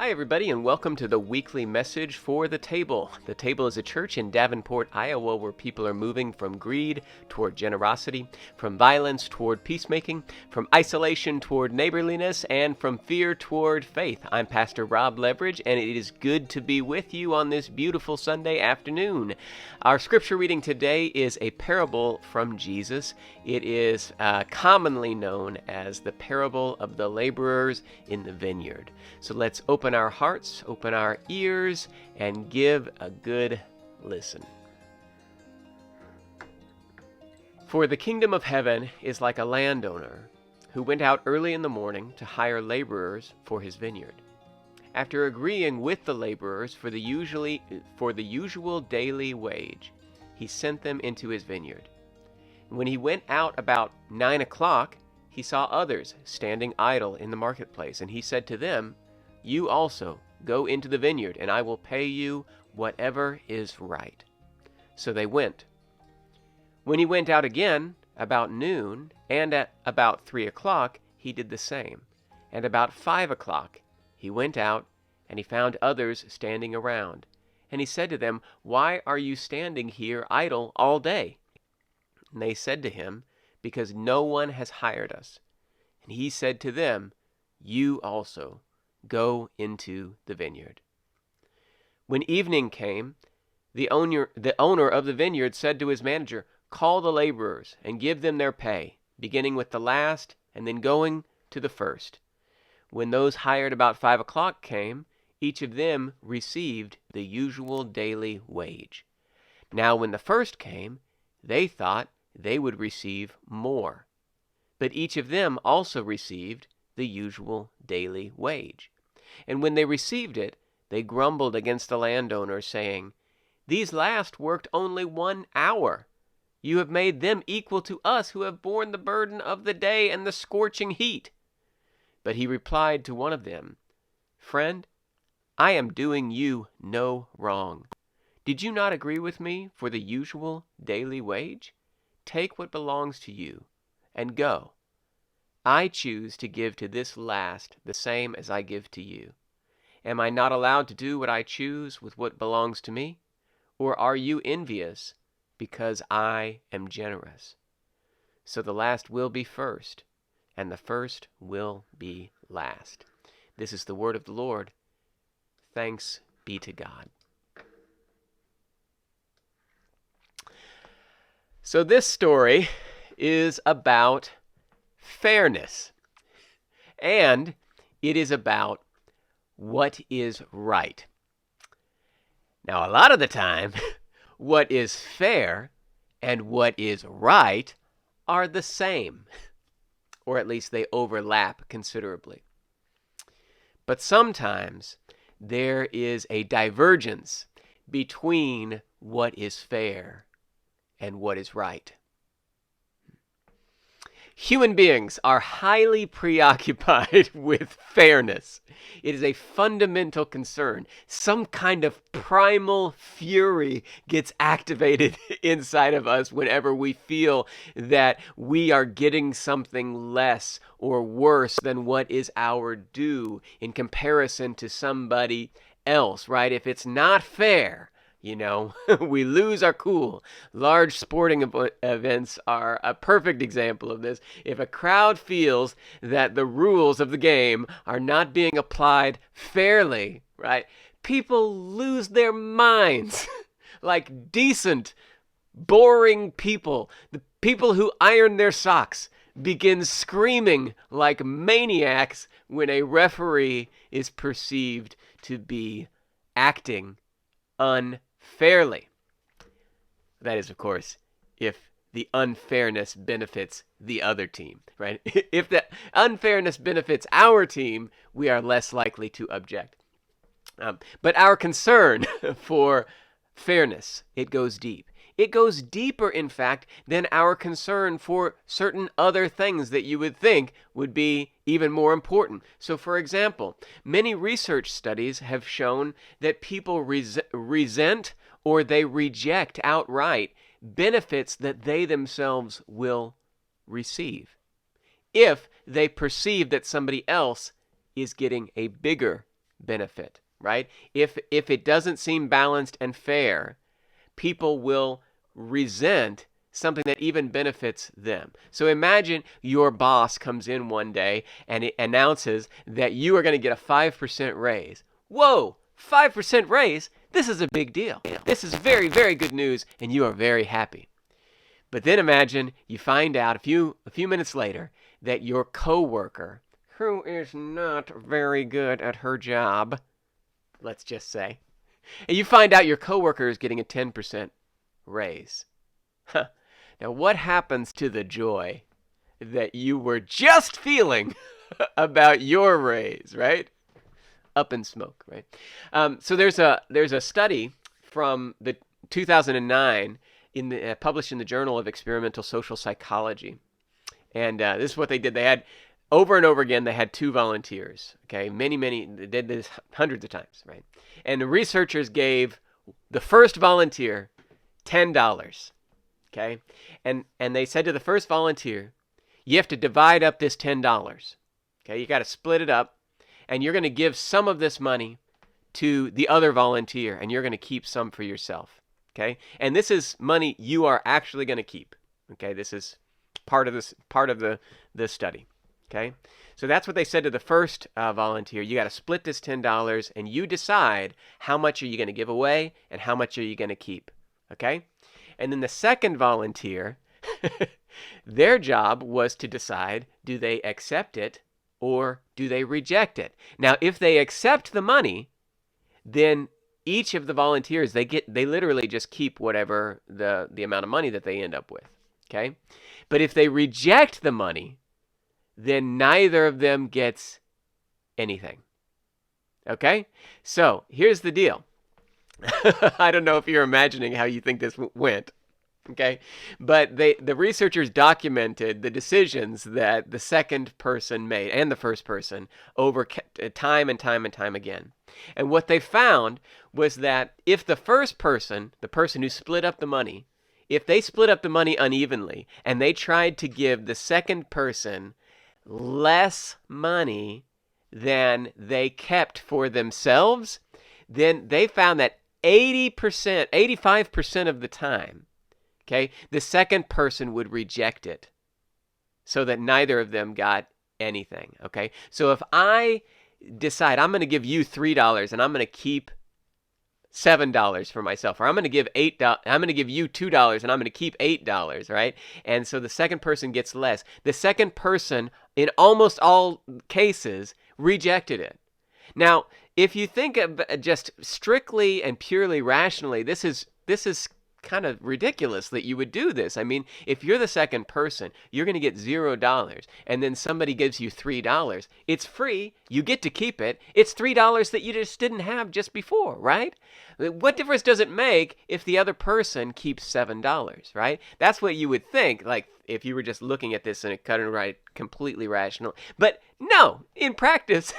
Hi, everybody, and welcome to the weekly message for The Table. The Table is a church in Davenport, Iowa, where people are moving from greed toward generosity, from violence toward peacemaking, from isolation toward neighborliness, and from fear toward faith. I'm Pastor Rob Leverage, and it is good to be with you on this beautiful Sunday afternoon. Our scripture reading today is a parable from Jesus. It is commonly known as the parable of the laborers in the vineyard. So let's open our hearts, open our ears, and give a good listen. For the kingdom of heaven is like a landowner who went out early in the morning to hire laborers for his vineyard. After agreeing with the laborers for the usual daily wage, he sent them into his vineyard. When he went out about 9 o'clock, he saw others standing idle in the marketplace, and he said to them, "You also go into the vineyard, and I will pay you whatever is right." So they went. When he went out again, about noon, and at about 3 o'clock, he did the same. And about 5 o'clock, he went out, and he found others standing around. And he said to them, "Why are you standing here idle all day?" And they said to him, "Because no one has hired us." And he said to them, "You also go into the vineyard." When evening came, the owner of the vineyard said to his manager, "Call the laborers and give them their pay, beginning with the last and then going to the first." When those hired about 5 o'clock came, each of them received the usual daily wage. Now when the first came, they thought they would receive more, but each of them also received the usual daily wage. And when they received it, they grumbled against the landowner, saying, "These last worked only 1 hour. You have made them equal to us who have borne the burden of the day and the scorching heat." But he replied to one of them, "Friend, I am doing you no wrong. Did you not agree with me for the usual daily wage? Take what belongs to you and go. I choose to give to this last the same as I give to you. Am I not allowed to do what I choose with what belongs to me? Or are you envious because I am generous?" So the last will be first, and the first will be last. This is the word of the Lord. Thanks be to God. So this story is about fairness, and it is about what is right. Now, a lot of the time, what is fair and what is right are the same, or at least they overlap considerably. But sometimes there is a divergence between what is fair and what is right. Human beings are highly preoccupied with fairness. It is a fundamental concern. Some kind of primal fury gets activated inside of us whenever we feel that we are getting something less or worse than what is our due in comparison to somebody else, right? If it's not fair, we lose our cool. Large sporting events are a perfect example of this. If a crowd feels that the rules of the game are not being applied fairly, right, people lose their minds. Like decent, boring people, the people who iron their socks, begin screaming like maniacs when a referee is perceived to be acting unfairly. That is, of course, if the unfairness benefits the other team, right? If the unfairness benefits our team, we are less likely to object. But our concern for fairness, it goes deep. It goes deeper, in fact, than our concern for certain other things that you would think would be even more important. So, for example, many research studies have shown that people resent or they reject outright benefits that they themselves will receive if they perceive that somebody else is getting a bigger benefit, right? If it doesn't seem balanced and fair, people will resent something that even benefits them. So imagine your boss comes in one day and it announces that you are going to get a 5% raise. Whoa, 5% raise? This is a big deal. This is very, very good news, and you are very happy. But then imagine you find out a few minutes later that your coworker, who is not very good at her job, let's just say, and you find out your coworker is getting a 10% raise. Huh. Now, what happens to the joy that you were just feeling about your raise, right? Up in smoke, right? So there's a study from the 2009 published in the Journal of Experimental Social Psychology, and this is what they did. They had over and over again. They had two volunteers. Okay, many. They did this hundreds of times, right? And the researchers gave the first volunteer $10. Okay, and they said to the first volunteer, you have to divide up this $10. Okay, you got to split it up, and you're going to give some of this money to the other volunteer, and you're going to keep some for yourself. Okay, and this is money you are actually going to keep. Okay, this is part of the study. Okay, so that's what they said to the first volunteer. You got to split this $10, and you decide how much are you going to give away and how much are you going to keep. Okay. And then the second volunteer, their job was to decide, do they accept it or do they reject it? Now, if they accept the money, then each of the volunteers, they literally just keep whatever the amount of money that they end up with. Okay? But if they reject the money, then neither of them gets anything. Okay? So, here's the deal. I don't know if you're imagining how you think this went, okay? But the researchers documented the decisions that the second person made and the first person over time and time and time again. And what they found was that if the first person, the person who split up the money, if they split up the money unevenly and they tried to give the second person less money than they kept for themselves, then they found that 80%, 85% of the time, okay, the second person would reject it so that neither of them got anything, okay? So if I decide I'm going to give you $3 and I'm going to keep $7 for myself, or I'm going to give I'm going to give you $2 and I'm going to keep $8, right? And so the second person gets less. The second person, in almost all cases, rejected it. Now, if you think of just strictly and purely rationally, this is kind of ridiculous that you would do this. I mean, if you're the second person, you're going to get $0, and then somebody gives you $3. It's free. You get to keep it. It's $3 that you just didn't have just before, right? What difference does it make if the other person keeps $7, right? That's what you would think, like if you were just looking at this in a cut and right, completely rational. But no, in practice,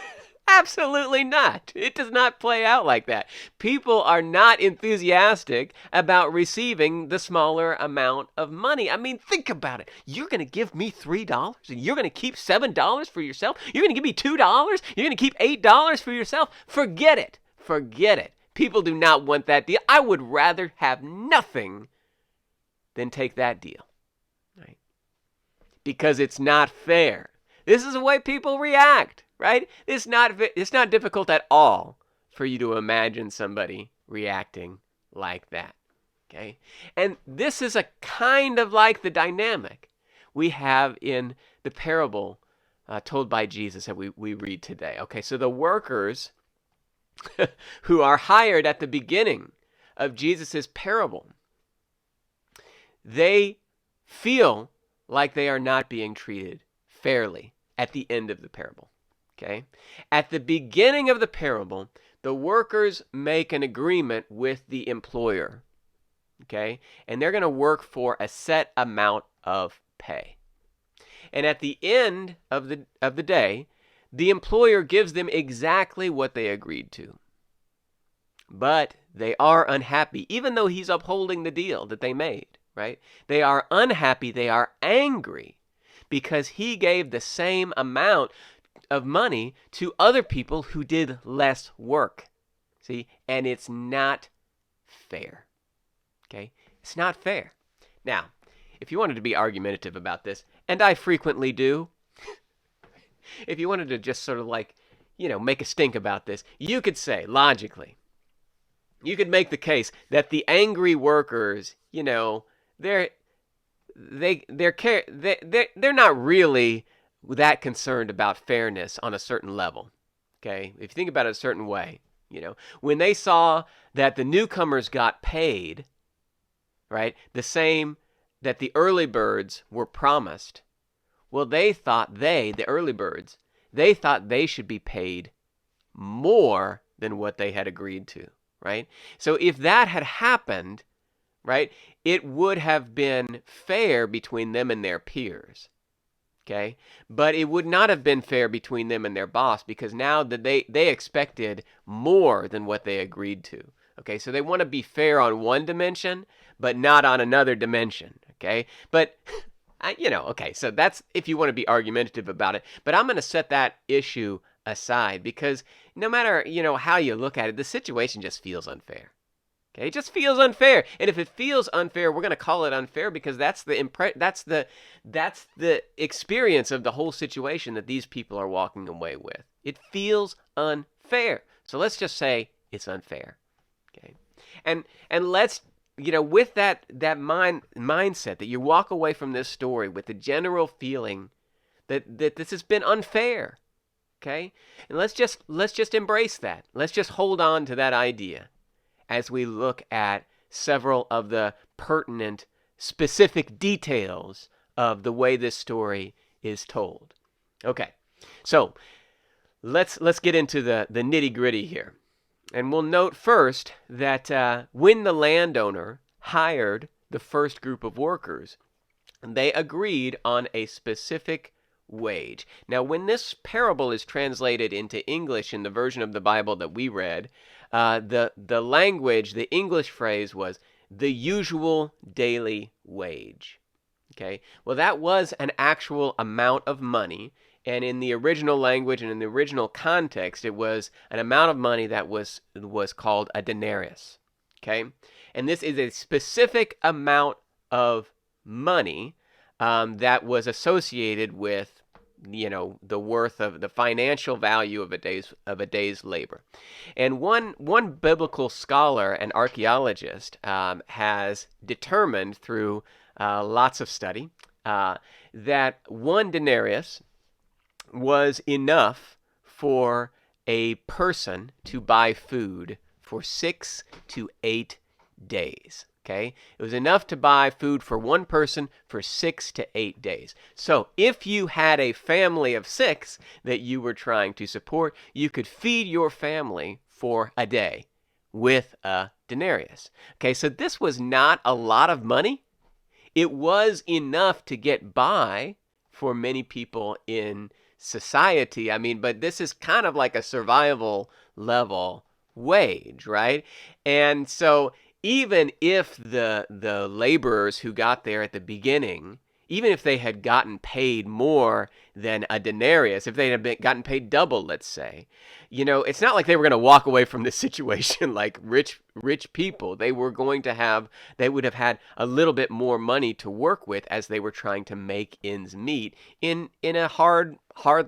absolutely not. It does not play out like that. People are not enthusiastic about receiving the smaller amount of money. I mean, think about it. You're going to give me $3 and you're going to keep $7 for yourself? You're going to give me $2? You're going to keep $8 for yourself? Forget it. Forget it. People do not want that deal. I would rather have nothing than take that deal, right? Because it's not fair. This is the way people react, right? It's not difficult at all for you to imagine somebody reacting like that, okay? And this is a kind of like the dynamic we have in the parable told by Jesus that we read today, okay? So the workers who are hired at the beginning of Jesus' parable, they feel like they are not being treated fairly at the end of the parable, okay? At the beginning of the parable, the workers make an agreement with the employer, okay? And they're going to work for a set amount of pay. And at the end of the day, the employer gives them exactly what they agreed to. But they are unhappy, even though he's upholding the deal that they made, right? They are unhappy, they are angry, because he gave the same amount of money to other people who did less work. See, and it's not fair. Okay? It's not fair. Now, if you wanted to be argumentative about this, and I frequently do, if you wanted to just sort of like, make a stink about this, you could say, logically, you could make the case that the angry workers, they're not really that concerned about fairness on a certain level. Okay? If you think about it a certain way, when they saw that the newcomers got paid, right, the same that the early birds were promised, well, the early birds, they thought they should be paid more than what they had agreed to, right? So if that had happened, right, it would have been fair between them and their peers, okay? But it would not have been fair between them and their boss, because now that they expected more than what they agreed to, okay? So they want to be fair on one dimension, but not on another dimension, okay? But, okay, so that's if you want to be argumentative about it. But I'm going to set that issue aside, because no matter, how you look at it, the situation just feels unfair. Okay, it just feels unfair. And if it feels unfair, we're going to call it unfair, because that's the experience of the whole situation that these people are walking away with. It feels unfair. So let's just say it's unfair. Okay? And let's, with that mindset, that you walk away from this story with the general feeling that this has been unfair. Okay? And let's just embrace that. Let's just hold on to that idea as we look at several of the pertinent, specific details of the way this story is told. Okay, so let's get into the nitty-gritty here. And we'll note first that when the landowner hired the first group of workers, they agreed on a specific wage. Now, when this parable is translated into English in the version of the Bible that we read, the language, the English phrase was the usual daily wage. Okay, well, that was an actual amount of money, and in the original language and in the original context, it was an amount of money that was called a denarius. Okay, and this is a specific amount of money that was associated with, the worth of the financial value of a day's labor. And one biblical scholar and archaeologist has determined through lots of study that one denarius was enough for a person to buy food for 6 to 8 days. Okay, it was enough to buy food for one person for 6 to 8 days. So if you had a family of 6 that you were trying to support, you could feed your family for a day with a denarius. Okay, so this was not a lot of money. It was enough to get by for many people in society. But this is kind of like a survival level wage, right? And so even if the laborers who got there at the beginning, even if they had gotten paid more than a denarius, if they had gotten paid double, let's say, it's not like they were going to walk away from this situation like rich people. They would have had a little bit more money to work with as they were trying to make ends meet in a hard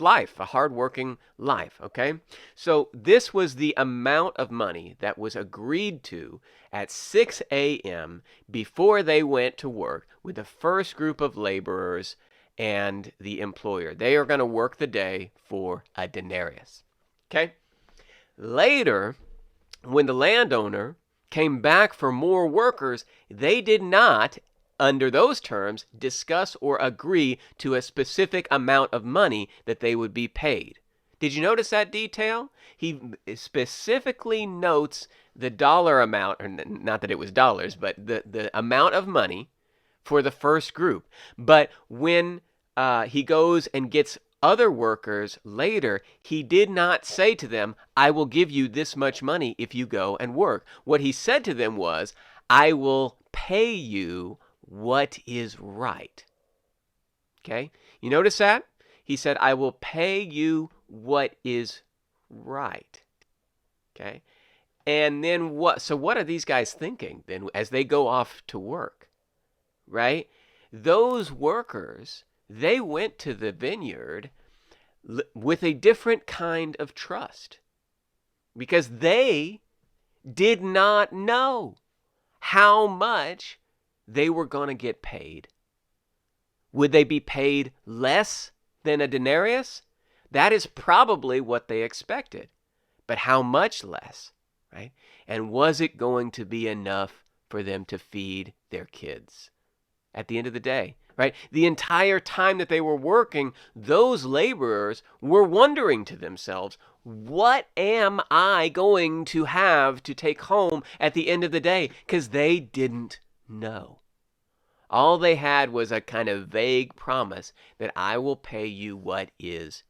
life, a hard-working life, okay? So this was the amount of money that was agreed to at 6 a.m. before they went to work with the first group of laborers and the employer. They are going to work the day for a denarius, okay? Later, when the landowner came back for more workers, they did not, under those terms, discuss or agree to a specific amount of money that they would be paid. Did you notice that detail? He specifically notes the dollar amount, or not that it was dollars, but the amount of money for the first group. But when he goes and gets other workers later, he did not say to them, I will give you this much money if you go and work. What he said to them was, I will pay you what is right. Okay? You notice that? he said, I will pay you what is right. Okay? And then what? So what are these guys thinking then as they go off to work? Right? Those workers, they went to the vineyard with a different kind of trust because they did not know how much they were going to get paid. Would they be paid less than a denarius? That is probably what they expected. But how much less, right? And was it going to be enough for them to feed their kids at the end of the day, right? The entire time that they were working, those laborers were wondering to themselves, what am I going to have to take home at the end of the day? Because they didn't know. All they had was a kind of vague promise that I will pay you what is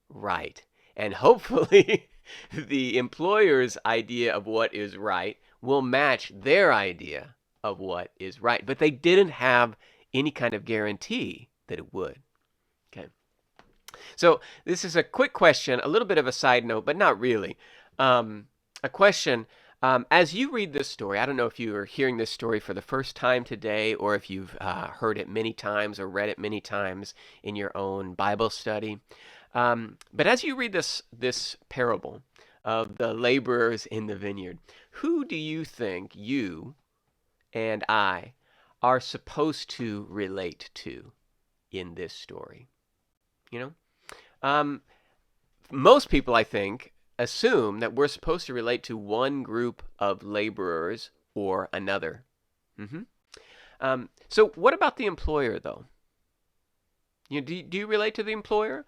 right. And hopefully the employer's idea of what is right will match their idea of what is right. But they didn't have any kind of guarantee that it would. Okay. So this is a quick question, a little bit of a side note, but not really. A question. As you read this story, I don't know if you are hearing this story for the first time today or if you've heard it many times or read it many times in your own Bible study. But as you read this parable of the laborers in the vineyard, who do you think you and I are supposed to relate to in this story? You know, most people, I think, assume that we're supposed to relate to one group of laborers or another. So what about the employer, though? Do you relate to the employer?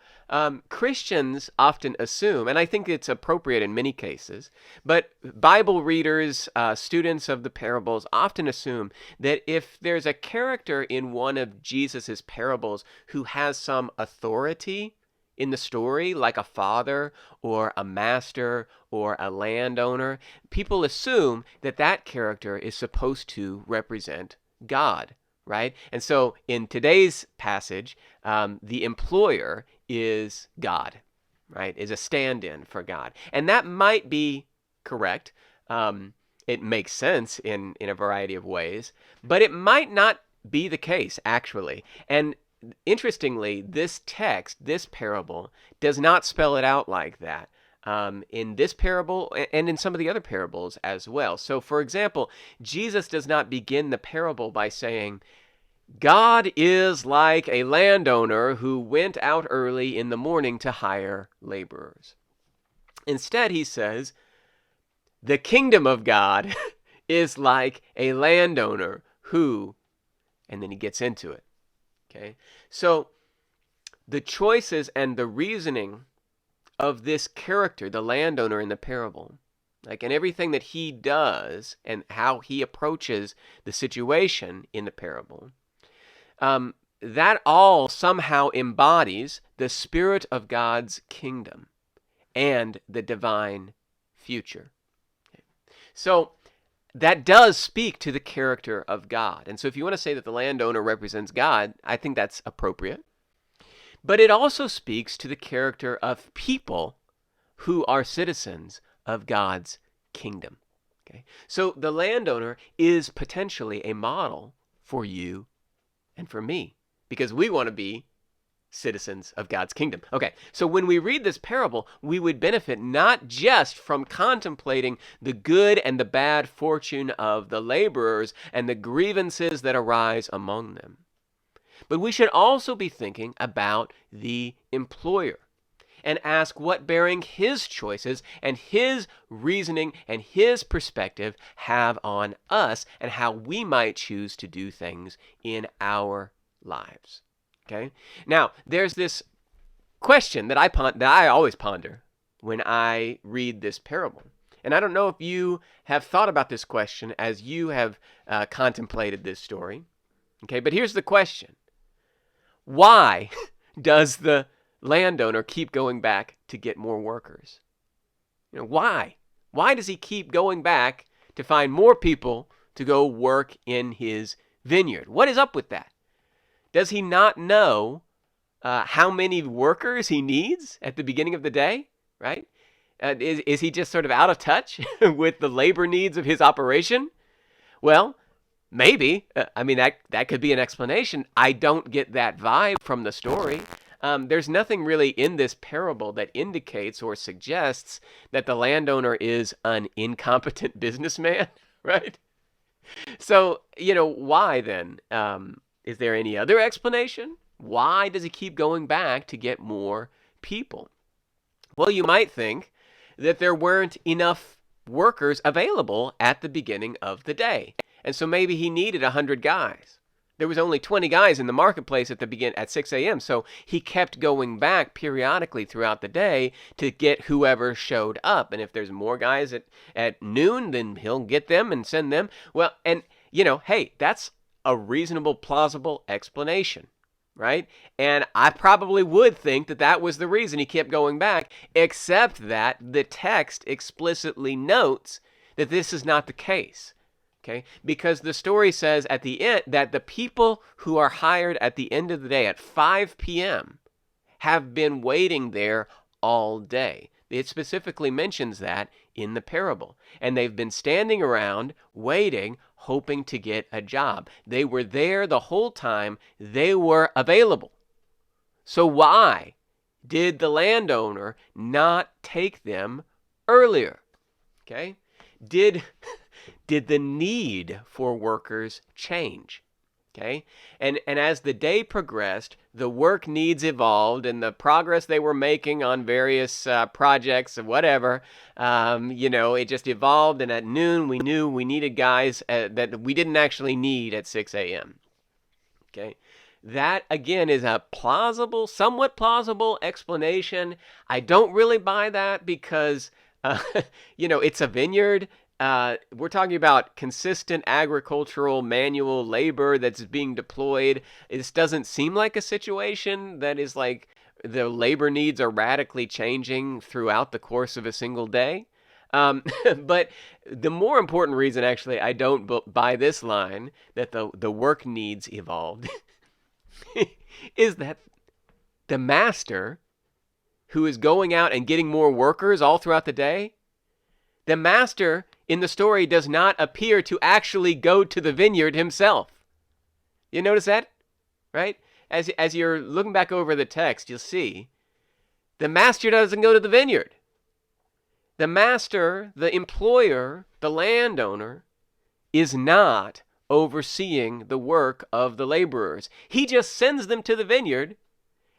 Christians often assume, and I think it's appropriate in many cases, but Bible readers, students of the parables often assume that if there's a character in one of Jesus's parables who has some authority in the story, like a father or a master or a landowner, people assume that that character is supposed to represent God. Right? And so in today's passage, the employer is God, right? Is a stand-in for God. And that might be correct. It makes sense in a variety of ways, but it might not be the case, actually. And interestingly, this text, this parable, does not spell it out like that. In this parable and in some of the other parables as well. So, for example, Jesus does not begin the parable by saying, God is like a landowner who went out early in the morning to hire laborers. Instead, he says, the kingdom of God is like a landowner who, and then he gets into it. Okay? So, the choices and the reasoning of this character, the landowner in the parable, and everything that he does and how he approaches the situation in the parable, that all somehow embodies the spirit of God's kingdom and the divine future. Okay. So that does speak to the character of God. And so if you want to say that the landowner represents God, I think that's appropriate. But it also speaks to the character of people who are citizens of God's kingdom. Okay? So the landowner is potentially a model for you and for me, because we want to be citizens of God's kingdom. Okay, so when we read this parable, we would benefit not just from contemplating the good and the bad fortune of the laborers and the grievances that arise among them, but we should also be thinking about the employer and ask what bearing his choices and his reasoning and his perspective have on us and how we might choose to do things in our lives. Okay? Now, there's this question that I always ponder when I read this parable. And I don't know if you have thought about this question as you have contemplated this story. Okay, but here's the question. Why does the landowner keep going back to get more workers? Why? Why does he keep going back to find more people to go work in his vineyard? What is up with that? Does he not know how many workers he needs at the beginning of the day, right? Is he just sort of out of touch with the labor needs of his operation? Well, maybe. I mean, that could be an explanation. I don't get that vibe from the story. There's nothing really in this parable that indicates or suggests that the landowner is an incompetent businessman, right? So, why then? Is there any other explanation? Why does he keep going back to get more people? Well, you might think that there weren't enough workers available at the beginning of the day. And so maybe he needed 100 guys. There was only 20 guys in the marketplace at 6 a.m. So he kept going back periodically throughout the day to get whoever showed up. And if there's more guys at noon, then he'll get them and send them. Well, and hey, that's a reasonable, plausible explanation, right? And I probably would think that was the reason he kept going back, except that the text explicitly notes that this is not the case. Okay, because the story says at the end that the people who are hired at the end of the day at 5 p.m. have been waiting there all day. It specifically mentions that in the parable. And they've been standing around waiting, hoping to get a job. They were there the whole time. They were available. So why did the landowner not take them earlier? Okay, did the need for workers change? Okay, and as the day progressed, the work needs evolved, and the progress they were making on various projects or whatever, it just evolved. And at noon, we knew we needed guys that we didn't actually need at 6 a.m. Okay, that again is a somewhat plausible explanation. I don't really buy that because, it's a vineyard. We're talking about consistent agricultural manual labor that's being deployed. This doesn't seem like a situation that is like the labor needs are radically changing throughout the course of a single day. But the more important reason, actually, I don't buy this line that the work needs evolved is that the master who is going out and getting more workers all throughout the day, the master in the story does not appear to actually go to the vineyard himself. You notice that? Right? As you're looking back over the text, you'll see the master doesn't go to the vineyard. The master, the employer, the landowner, is not overseeing the work of the laborers. He just sends them to the vineyard,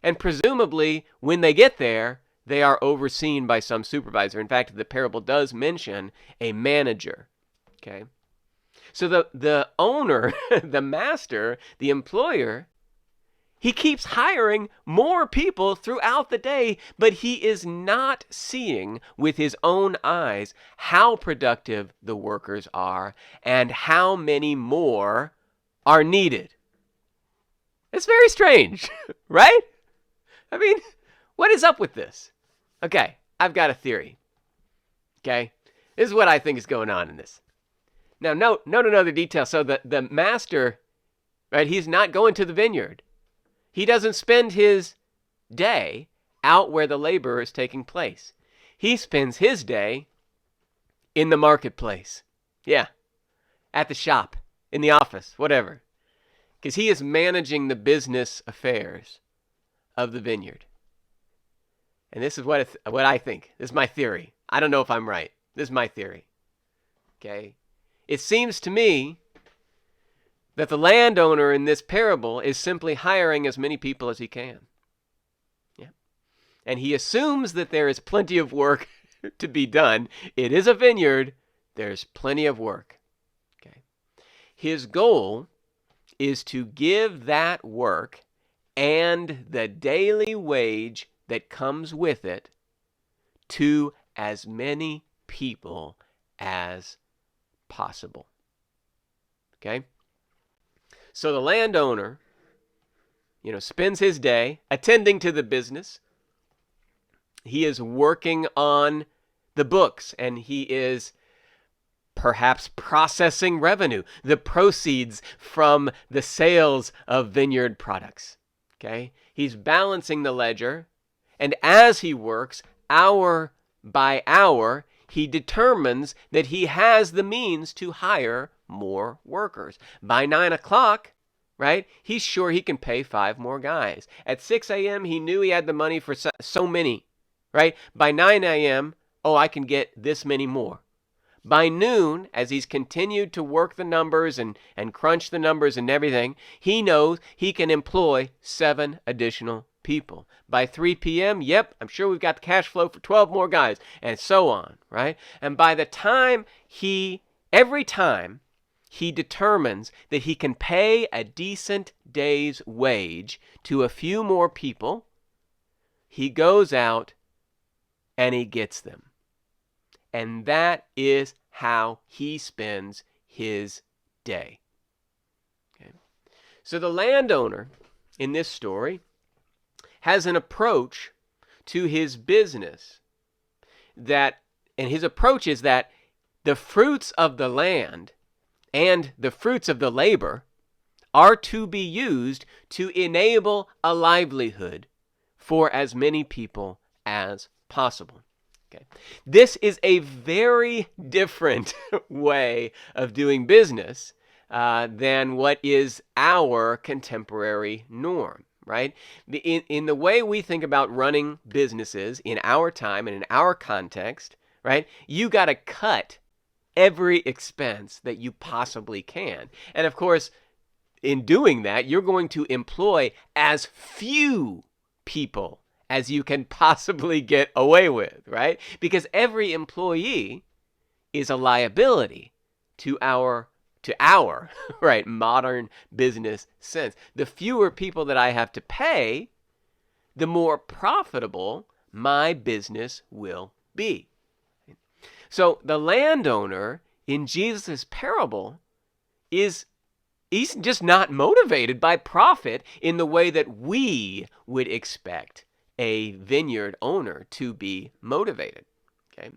and presumably when they get there, they are overseen by some supervisor. In fact, the parable does mention a manager. Okay? So the owner, the master, the employer, he keeps hiring more people throughout the day, but he is not seeing with his own eyes how productive the workers are and how many more are needed. It's very strange, right? I mean, what is up with this? Okay, I've got a theory. Okay, this is what I think is going on in this. Now, note another detail. So the master, right, he's not going to the vineyard. He doesn't spend his day out where the labor is taking place. He spends his day in the marketplace. Yeah, at the shop, in the office, whatever. Because he is managing the business affairs of the vineyard. And this is what I think. This is my theory. I don't know if I'm right. This is my theory. Okay? It seems to me that the landowner in this parable is simply hiring as many people as he can. Yeah. And he assumes that there is plenty of work to be done. It is a vineyard. There's plenty of work. Okay? His goal is to give that work and the daily wage that comes with it to as many people as possible. Okay? So the landowner, spends his day attending to the business. He is working on the books, and he is perhaps processing revenue, the proceeds from the sales of vineyard products. Okay? He's balancing the ledger, and as he works, hour by hour, he determines that he has the means to hire more workers. By 9 o'clock, right, he's sure he can pay 5 more guys. At 6 a.m., he knew he had the money for so many, right? By 9 a.m., oh, I can get this many more. By noon, as he's continued to work the numbers and crunch the numbers and everything, he knows he can employ 7 additional people. By 3 p.m., yep, I'm sure we've got the cash flow for 12 more guys, and so on, right? And by the time every time he determines that he can pay a decent day's wage to a few more people, he goes out and he gets them. And that is how he spends his day. Okay. So the landowner in this story has an approach to his business and his approach is that the fruits of the land and the fruits of the labor are to be used to enable a livelihood for as many people as possible. Okay. This is a very different way of doing business than what is our contemporary norm, right? In the way we think about running businesses in our time and in our context, right, you got to cut every expense that you possibly can. And of course, in doing that, you're going to employ as few people as you can possibly get away with, right? Because every employee is a liability to our right, modern business sense. The fewer people that I have to pay, the more profitable my business will be. So the landowner in Jesus' parable he's just not motivated by profit in the way that we would expect a vineyard owner to be motivated. Okay.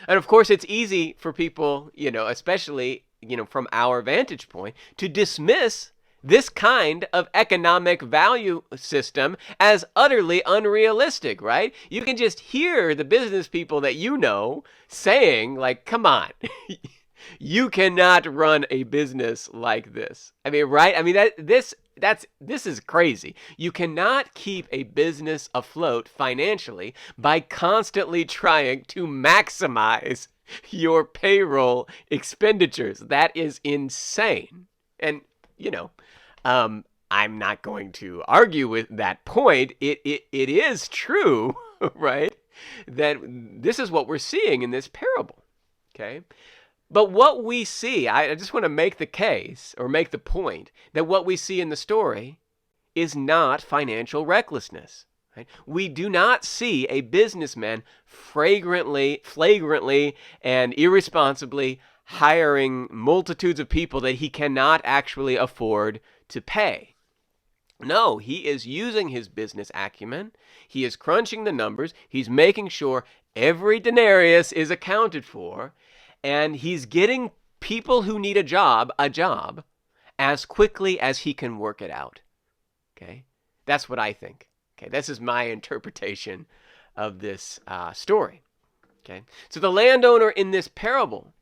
And of course, it's easy for people, especially, from our vantage point, to dismiss this kind of economic value system as utterly unrealistic, right? You can just hear the business people that you know saying, like, come on, you cannot run a business like this. I mean, right? I mean, this is crazy. You cannot keep a business afloat financially by constantly trying to maximize your payroll expenditures. That is insane. And, I'm not going to argue with that point. It is true, right, that this is what we're seeing in this parable, okay? But what we see, I just want to make the case or make the point that what we see in the story is not financial recklessness. Right? We do not see a businessman flagrantly and irresponsibly hiring multitudes of people that he cannot actually afford to pay. No, he is using his business acumen. He is crunching the numbers. He's making sure every denarius is accounted for. And he's getting people who need a job as quickly as he can work it out. Okay? That's what I think. Okay? This is my interpretation of this story. Okay? So the landowner in this parable,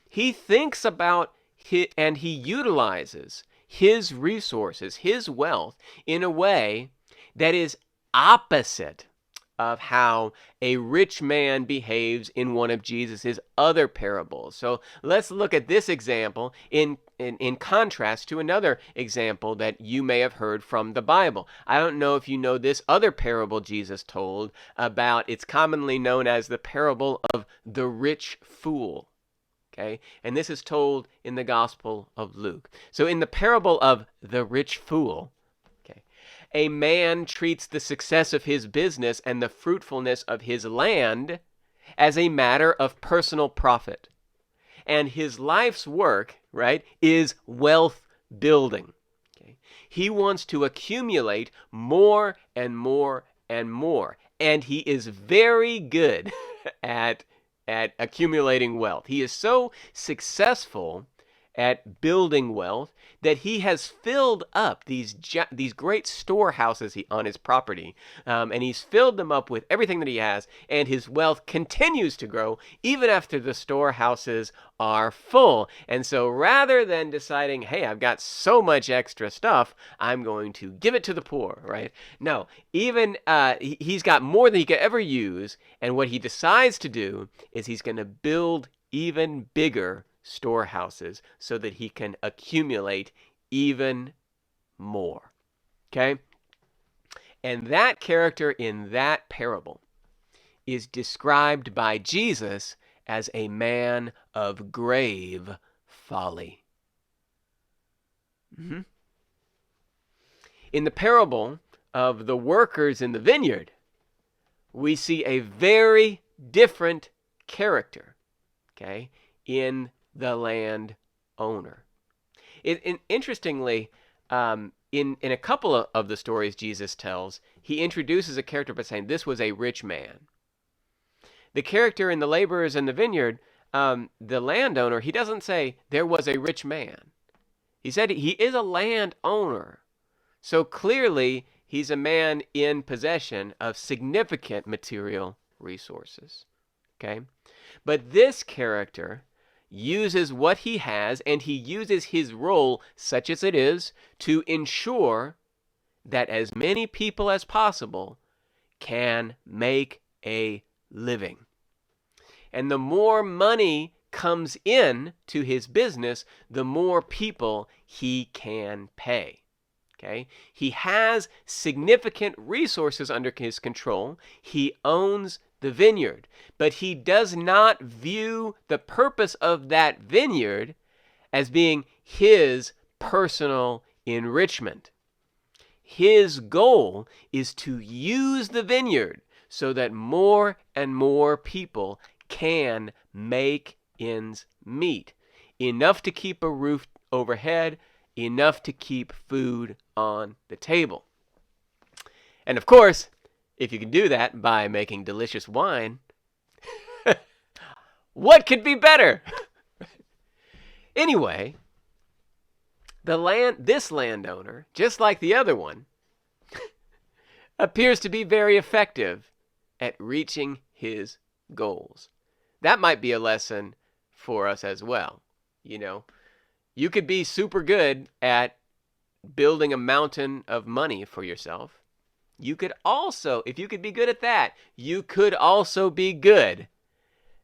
he thinks about and he utilizes his resources, his wealth, in a way that is opposite of how a rich man behaves in one of Jesus's other parables. So let's look at this example in contrast to another example that you may have heard from the Bible. I don't know if you know this other parable Jesus told about. It's commonly known as the parable of the rich fool. Okay? And this is told in the Gospel of Luke. So in the parable of the rich fool, a man treats the success of his business and the fruitfulness of his land as a matter of personal profit. And his life's work, right, is wealth building. Okay? He wants to accumulate more and more and more. And he is very good at accumulating wealth. He is so successful at building wealth, that he has filled up these great storehouses on his property, and he's filled them up with everything that he has, and his wealth continues to grow even after the storehouses are full. And so rather than deciding, hey, I've got so much extra stuff, I'm going to give it to the poor, right? No, even he's got more than he could ever use, and what he decides to do is he's going to build even bigger storehouses so that he can accumulate even more. Okay? And that character in that parable is described by Jesus as a man of grave folly. Mm-hmm. In the parable of the workers in the vineyard, we see a very different character, okay, in the land owner. Interestingly, in a couple of the stories Jesus tells, he introduces a character by saying this was a rich man. The character in the laborers in the vineyard, the landowner, he doesn't say there was a rich man. He said he is a landowner. So clearly, he's a man in possession of significant material resources. Okay? But this character uses what he has, and he uses his role, such as it is, to ensure that as many people as possible can make a living. And the more money comes in to his business, the more people he can pay. Okay? He has significant resources under his control. He owns the vineyard, but he does not view the purpose of that vineyard as being his personal enrichment. His goal is to use the vineyard so that more and more people can make ends meet. Enough to keep a roof overhead, enough to keep food on the table. And of course, if you can do that by making delicious wine, what could be better? Anyway, this landowner, just like the other one, appears to be very effective at reaching his goals. That might be a lesson for us as well. You know, you could be super good at building a mountain of money for yourself. You could also, if you could be good at that, you could also be good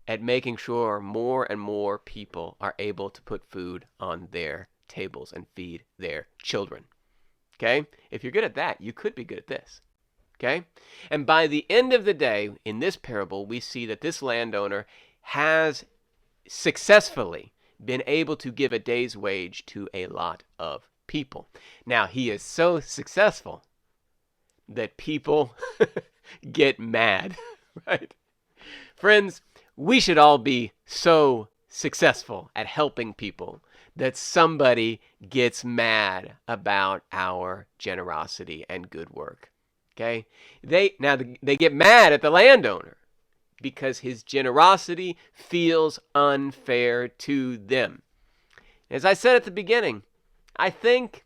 at making sure more and more people are able to put food on their tables and feed their children. Okay? If you're good at that, you could be good at this. Okay? And by the end of the day, in this parable, we see that this landowner has successfully been able to give a day's wage to a lot of people. Now, he is so successful that people get mad, right? Friends, we should all be so successful at helping people that somebody gets mad about our generosity and good work. Okay? They get mad at the landowner because his generosity feels unfair to them. As I said at the beginning, I think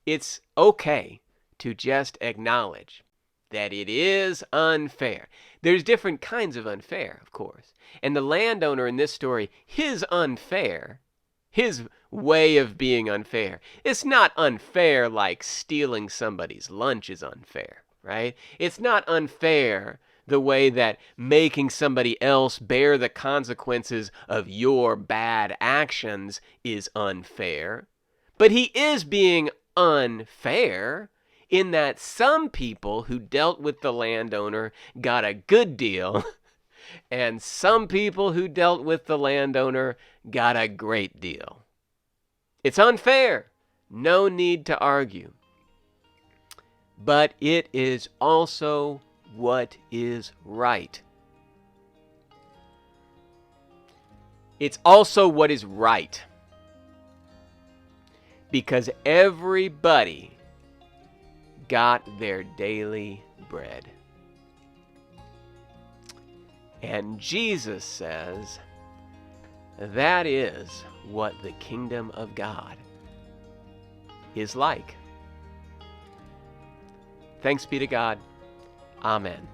it's okay to just acknowledge that it is unfair. There's different kinds of unfair, of course. And the landowner in this story, his unfair, his way of being unfair, it's not unfair like stealing somebody's lunch is unfair, right? It's not unfair the way that making somebody else bear the consequences of your bad actions is unfair. But he is being unfair in that some people who dealt with the landowner got a good deal, and some people who dealt with the landowner got a great deal. It's unfair. No need to argue. But it is also what is right. It's also what is right. Because everybody got their daily bread. And Jesus says That is what the kingdom of God is like. Thanks be to God. Amen.